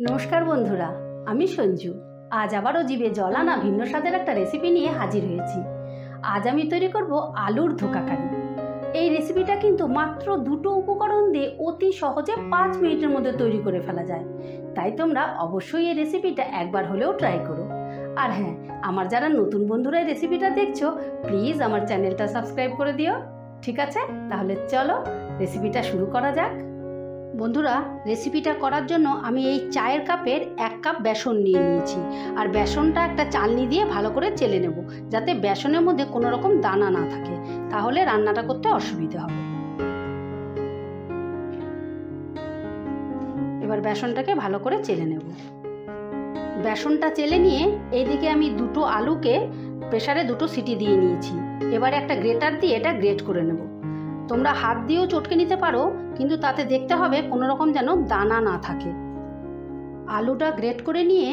নমস্কার বন্ধুরা, আমি সঞ্জু। আজ আবারও জিভে জল আনা ভিন্ন স্বাদের একটা রেসিপি নিয়ে হাজির হয়েছি। আজ আমি তৈরি করব আলুর ধোকা কারি। এই রেসিপিটা কিন্তু মাত্র দুটো উপকরণ দিয়ে অতি সহজে 5 মিনিটের মধ্যে তৈরি করে ফেলা যায়। তাই তোমরা অবশ্যই এই রেসিপিটা একবার হলেও ট্রাই করো। আর হ্যাঁ, আমার যারা নতুন বন্ধুরা এই রেসিপিটা দেখছো, প্লিজ আমার চ্যানেলটা সাবস্ক্রাইব করে দিও। ঠিক আছে, তাহলে চলো রেসিপিটা শুরু করা যাক। বন্ধুরা, রেসিপিটা করার জন্য আমি এই চায়ের কাপের 1 কাপ বেসন নিয়ে নিয়েছি। আর বেসনটা একটা চালনি দিয়ে ভালো করে চেলে নেব, যাতে বেসনের মধ্যে কোনো রকম দানা না থাকে, তাহলে রান্নাটা করতে অসুবিধা হবে। এবার বেসনটাকে ভালো করে চেলে নেব। বেসনটা চেলে নিয়ে এইদিকে আমি দুটো আলুকে প্রেসারে 2টো সিটি দিয়ে নিয়েছি। এবারে একটা গ্রেটার দিয়ে এটা গ্রেট করে নেব। তোমরা হাত দিয়েও চটকে নিতে পারো, কিন্তু তাতে দেখতে হবে কোনো রকম যেন দানা না থাকে। আলুটা গ্রেট করে নিয়ে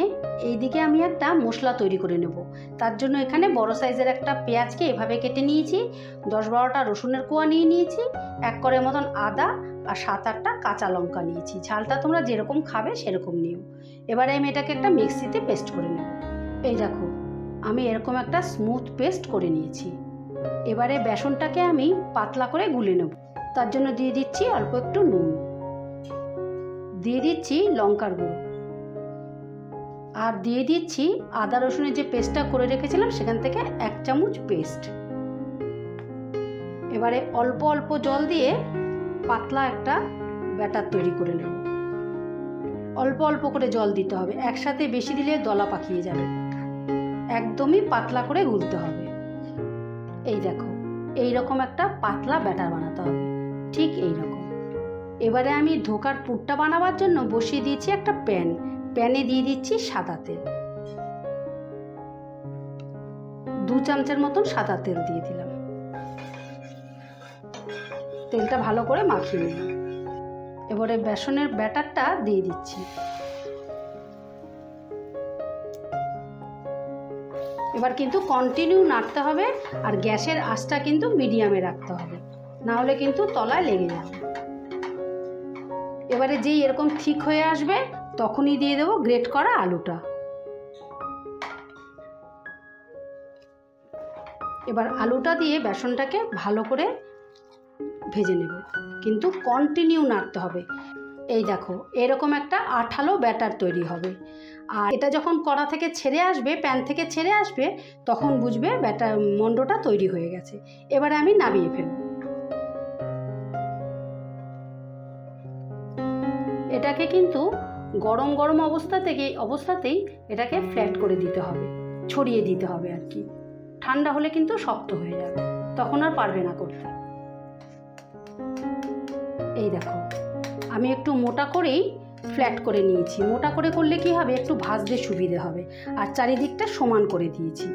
এইদিকে আমি একটা মশলা তৈরি করে নেব। তার জন্য এখানে বড় সাইজের একটা পেঁয়াজকে এভাবে কেটে নিয়েছি, 10-12টা রসুনের কোয়া নিয়ে নিয়েছি, 1 কড়ের মতন আদা আর 7-8টা কাঁচা লঙ্কা নিয়েছি। ঝালটা তোমরা যেরকম খাবে সেরকম নিও। এবারে আমি এটাকে একটা মিক্সিতে পেস্ট করে নেব। এই দেখো, আমি এরকম একটা স্মুথ পেস্ট করে নিয়েছি। এবারে বেসনটাকে আমি পাতলা করে গুলে নেব। তার জন্য দিয়ে দিচ্ছি অল্প একটু নুন, দিয়ে দিচ্ছি লঙ্কার গুঁড়ো, আর দিয়ে দিচ্ছি আদা রসুনের যে পেস্টটা করে রেখেছিলাম সেখান থেকে 1 চামচ পেস্ট। এবারে অল্প অল্প জল দিয়ে পাতলা একটা ব্যাটার তৈরি করে নেব। অল্প অল্প করে জল দিতে হবে, একসাথে বেশি দিলে দলা পাকিয়ে যাবে। একদমই পাতলা করে গুলতে হবে। এই দেখো, এই রকম একটা পাতলা ব্যাটার বানাতে হবে, ঠিক এই রকম। এবারে আমি ধোকার পুরটা বানাবার জন্য বসিয়ে দিয়েছি একটা প্যানে দিয়ে দিচ্ছি সাদা তেল। 2 চামচের মতন সাদা তেল দিয়ে দিলাম। তেলটা ভালো করে মাখিয়ে নিলাম। এবারে বেসনের ব্যাটারটা দিয়ে দিচ্ছি। এবার কিন্তু কন্টিনিউ নাড়তে হবে, আর গ্যাসের আঁচটা কিন্তু মিডিয়ামে রাখতে হবে, না হলে কিন্তু তলায় লেগে যাবে। এবারে যেই এরকম ঠিক হয়ে আসবে তখনই দিয়ে দেবো গ্রেট করা আলুটা। এবার আলুটা দিয়ে বেসনটাকে ভালো করে ভেজে নেব, কিন্তু কন্টিনিউ নাড়তে হবে। এই দেখো, এরকম একটা আঠালো ব্যাটার তৈরি হবে। আর এটা যখন কড়া থেকে ছেড়ে আসবে, প্যান থেকে ছেড়ে আসবে, তখন বুঝবে ব্যাটার মন্ডটা তৈরি হয়ে গেছে। এবারে আমি নামিয়ে ফেলব। এটাকে কিন্তু গরম গরম অবস্থাতেই এটাকে ফ্ল্যাট করে দিতে হবে, ছড়িয়ে দিতে হবে আর কি। ঠান্ডা হলে কিন্তু শক্ত হয়ে যাবে, তখন আর পারবে না করতে। এই দেখো, আমি একটু মোটা করেই ফ্ল্যাট করে নিয়েছি। মোটা করে করলে কি হবে, একটু ভাজতে সুবিধে হবে। আর চারিদিকটা সমান করে দিয়েছি।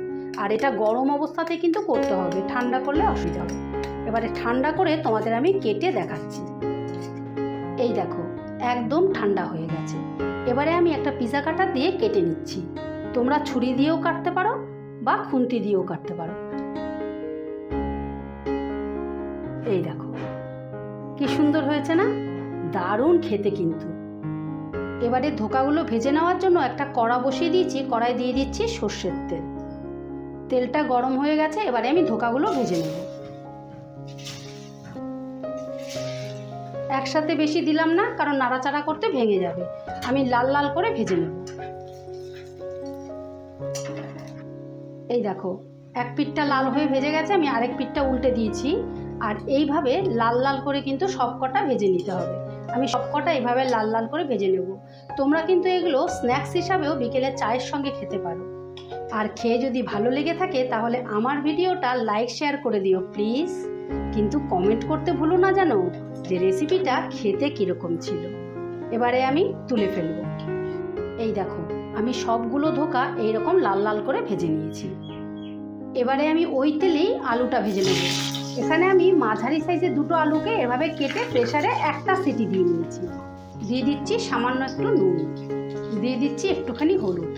আর এটা গরম অবস্থাতে কিন্তু করতে হবে, ঠান্ডা করলে অসুবিধা হবে। এবারে ঠান্ডা করে তোমাদের আমি কেটে দেখাচ্ছি। এই দেখো, একদম ঠান্ডা হয়ে গেছে। এবারে আমি একটা পিজা কাটার দিয়ে কেটে নিচ্ছি। তোমরা ছুরি দিয়েও কাটতে পারো বা খুন্তি দিয়েও কাটতে পারো। এই দেখো কি সুন্দর হয়েছে না, দারুণ খেতে কিন্তু। এবারে ধোকাগুলো ভেজে নেওয়ার জন্য একটা কড়া বসিয়ে দিয়েছি। কড়াই দিয়ে দিচ্ছি সর্ষের তেল। তেলটা গরম হয়ে গেছে, এবারে আমি ধোকাগুলো ভেজে নেব। একসাথে বেশি দিলাম না, কারণ নাড়াচাড়া করতে ভেঙে যাবে। আমি লাল লাল করে ভেজে নেব। এই দেখো, এক পিঠটা লাল হয়ে ভেজে গেছে, আমি আরেক পিঠটা উল্টে দিয়েছি। আর এইভাবে লাল লাল করে কিন্তু সবকটা ভেজে নিতে হবে। আমি সবকটা এইভাবে লাল লাল করে ভেজে নেব। তোমরা কিন্তু এগুলো স্ন্যাক্স হিসাবেও বিকেলে চায়ের সঙ্গে খেতে পারো। আর খেয়ে যদি ভালো লেগে থাকে তাহলে আমার ভিডিওটা লাইক শেয়ার করে দিও প্লিজ। কিন্তু কমেন্ট করতে ভুলো না যেন যে রেসিপিটা খেতে কীরকম ছিল। এবারে আমি তুলে ফেলব। এই দেখো, আমি সবগুলো ধোকা এইরকম লাল লাল করে ভেজে নিয়েছি। এবারে আমি ওই তেলেই আলুটা ভেজে নেব। এখানে আমি মাঝারি সাইজের 2টো আলুকে এভাবে কেটে প্রেসারে একটা সিটি দিয়ে নিয়েছি। দিয়ে দিচ্ছি সামান্য একটু নুন, দিয়ে দিচ্ছি একটুখানি হলুদ।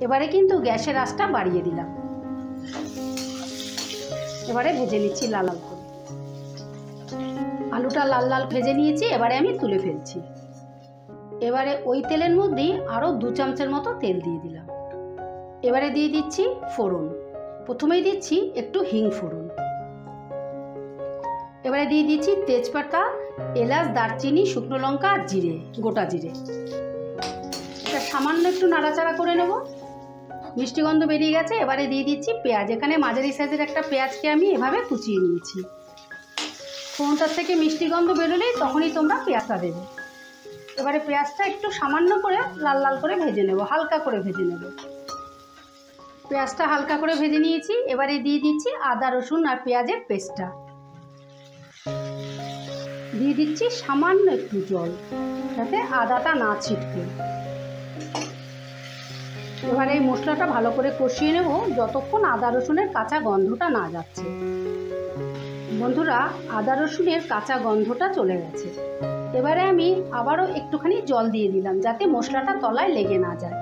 এবারে কিন্তু গ্যাসের আঁচটা বাড়িয়ে দিলাম। এবারে ভেজে নিচ্ছি লাল লাল করে। আলুটা লাল লাল ভেজে নিয়েছি, এবারে আমি তুলে ফেলছি। এবারে ওই তেলের মধ্যেই আরও 2 চামচের মতো তেল দিয়ে দিলাম। এবারে দিয়ে দিচ্ছি ফোড়ন। প্রথমেই দিচ্ছি একটু হিং ফোড়ন। এবারে দিয়ে দিচ্ছি তেজপাতা, এলাচ, দারচিনি, শুকনো লঙ্কা আর জিরে, গোটা জিরে। এটা সামান্য একটু নাড়াচাড়া করে নেব। মিষ্টি গন্ধ বেরিয়ে গেছে। এবারে দিয়ে দিচ্ছি পেঁয়াজ। এখানে মাঝারি সাইজের একটা পেঁয়াজকে আমি এভাবে কুচিয়ে নিয়েছি। ফোড়নটার থেকে মিষ্টি গন্ধ বেরোলেই তখনই তোমরা পেঁয়াজটা দেবে। এবারে পেঁয়াজটা একটু সামান্য করে লাল লাল করে ভেজে নেব, হালকা করে ভেজে নেব। পেঁয়াজটা হালকা করে ভেজে নিয়েছি। এবারে দিয়ে দিচ্ছি আদা রসুন আর পেঁয়াজের পেস্টটা। দিয়ে দিচ্ছি সামান্য একটু জল, যাতে আদাটা না ছিটকে। এবারে এই মশলাটা ভালো করে কষিয়ে নেব যতক্ষণ আদা রসুনের কাঁচা গন্ধটা না যাচ্ছে। বন্ধুরা, আদা রসুনের কাঁচা গন্ধটা চলে গেছে। এবারে আমি আবারও একটুখানি জল দিয়ে দিলাম, যাতে মশলাটা তলায় লেগে না যায়।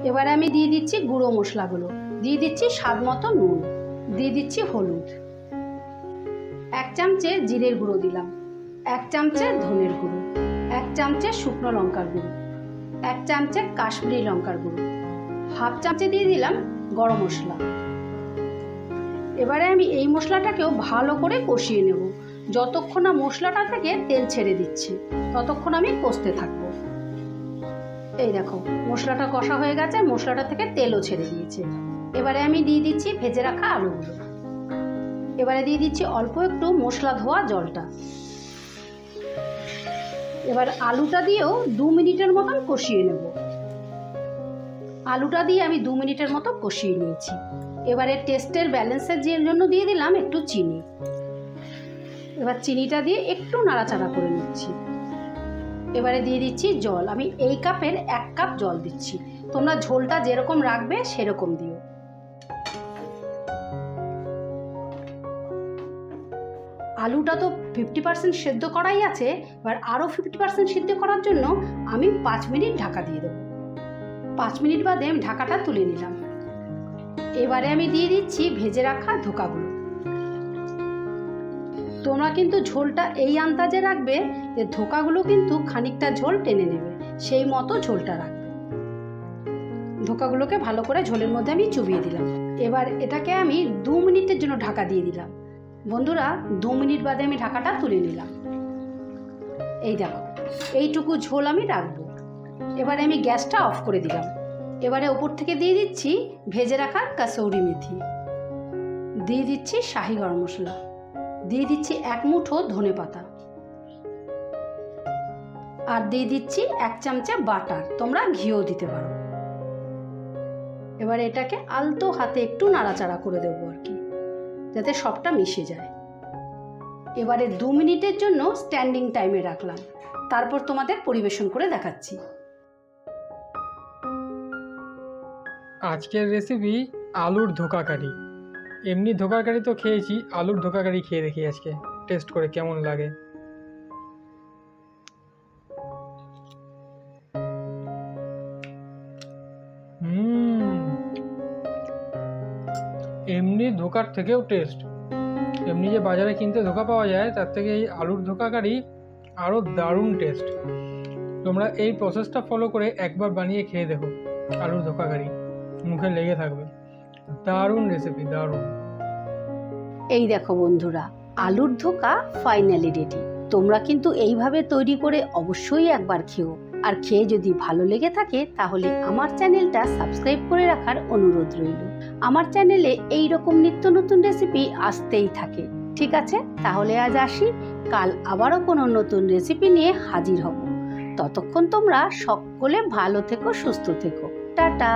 এবারে আমি দিয়ে দিচ্ছি গুঁড়ো মশলাগুলো। দিয়ে দিচ্ছি স্বাদ মতো নুন, দিয়ে দিচ্ছি হলুদ, 1 চামচে জিরের গুঁড়ো দিলাম, 1 চামচে ধনের গুঁড়ো, 1 চামচে শুকনো লঙ্কার গুঁড়ো, 1 চামচে কাশ্মীরি লঙ্কার গুঁড়ো, 1/2 চামচে দিয়ে দিলাম গরম মশলা। এবারে আমি এই মশলাটাকেও ভালো করে কষিয়ে নেব। যতক্ষণ না মশলাটা থেকে তেল ছেড়ে দিচ্ছি ততক্ষণ আমি কষতে থাকবো। এই দেখো, মশলাটা কষা হয়ে গেছে, মশলাটা থেকে তেলও ছেড়ে দিয়েছে। এবারে আমি দিয়ে দিচ্ছি ভেজে রাখা আলুগুলো। এবারে দিয়ে দিচ্ছি অল্প একটু মশলা ধোয়া জলটা। এবার আলুটা দিয়েও 2 মিনিটের মতন কষিয়ে নেব। আলুটা দিয়ে আমি 2 মিনিটের মতো কষিয়ে নিয়েছি। এবারে টেস্টের ব্যালেন্সের জন্য দিয়ে দিলাম একটু চিনি। এবার চিনিটা দিয়ে একটু নাড়াচাড়া করে নিচ্ছি। এবারে দিয়ে দিচ্ছি জল। আমি এই কাপের 1 কাপ জল দিচ্ছি। তোমরা ঝোলটা যেরকম রাখবে সেরকম দিও। আলুটা তো 50% সেদ্ধ করাই আছে। এবার আরও 50% সিদ্ধ করার জন্য আমি 5 মিনিট ঢাকা দিয়ে দেবো। 5 মিনিট বাদে আমি ঢাকাটা তুলে নিলাম। এবারে আমি দিয়ে দিচ্ছি ভেজে রাখা ধোকাগুলো। তোমরা কিন্তু ঝোলটা এই আন্দাজে রাখবে যে ধোকাগুলো কিন্তু খানিকটা ঝোল টেনে নেবে, সেই মতো ঝোলটা রাখবে। ধোকাগুলোকে ভালো করে ঝোলের মধ্যে আমি চুবিয়ে দিলাম। এবার এটাকে আমি 2 মিনিটের জন্য ঢাকা দিয়ে দিলাম। বন্ধুরা, 2 মিনিট বাদে আমি ঢাকাটা তুলে নিলাম। এই দেখো, এইটুকু ঝোল আমি রাখবো। এবারে আমি গ্যাসটা অফ করে দিলাম। এবারে ওপর থেকে দিয়ে দিচ্ছি ভেজে রাখা কাসৌরি মেথি, দিয়ে দিচ্ছি শাহি গরম মশলা, দিয়ে দিচ্ছি 1 মুঠো ধনে পাতা, আর দিয়ে দিচ্ছি 1 চামচে বাটার। তোমরা ঘিও দিতে পারো। এবার এটাকে আলতো হাতে একটু নাড়াচাড়া করে দেবো আর কি, যাতে সবটা মিশে যায়। এবারে 2 মিনিটের জন্য স্ট্যান্ডিং টাইমে রাখলাম। তারপর তোমাদের পরিবেশন করে দেখাচ্ছি। আজকের রেসিপি আলুর ধোকা কারি। এমনি ধোকা কারি তো খেয়েছি, আলুর ধোকা কারি খেয়ে দেখি আজকে টেস্ট করে কেমন লাগে। এমনি ধোকার থেকেও টেস্ট। এমনি যে বাজারে কিনতে ধোকা পাওয়া যায় তার থেকে এই আলুর ধোকা কারি আরও দারুণ টেস্ট। তোমরা এই প্রসেসটা ফলো করে একবার বানিয়ে খেয়ে দেখো, আলুর ধোকা কারি মুখে লেগে থাকবে। দারুণ রেসিপি, দারুণ। এই দেখো বন্ধুরা, আলুর ধোকা ফাইনালি রেডি। তোমরা কিন্তু এইভাবে তৈরি করে অবশ্যই একবার খেও। আর খেয়ে যদি ভালো লেগে থাকে তাহলে আমার চ্যানেলটা সাবস্ক্রাইব করে রাখার অনুরোধ রইল। আমার চ্যানেলে এই রকম নিত্য নতুন রেসিপি আসতেই থাকে। ঠিক আছে, তাহলে আজ আসি। কাল আবারও কোনো নতুন রেসিপি নিয়ে হাজির হব। ততক্ষণ তোমরা সকলে ভালো থেকো, সুস্থ থেকো। টাটা।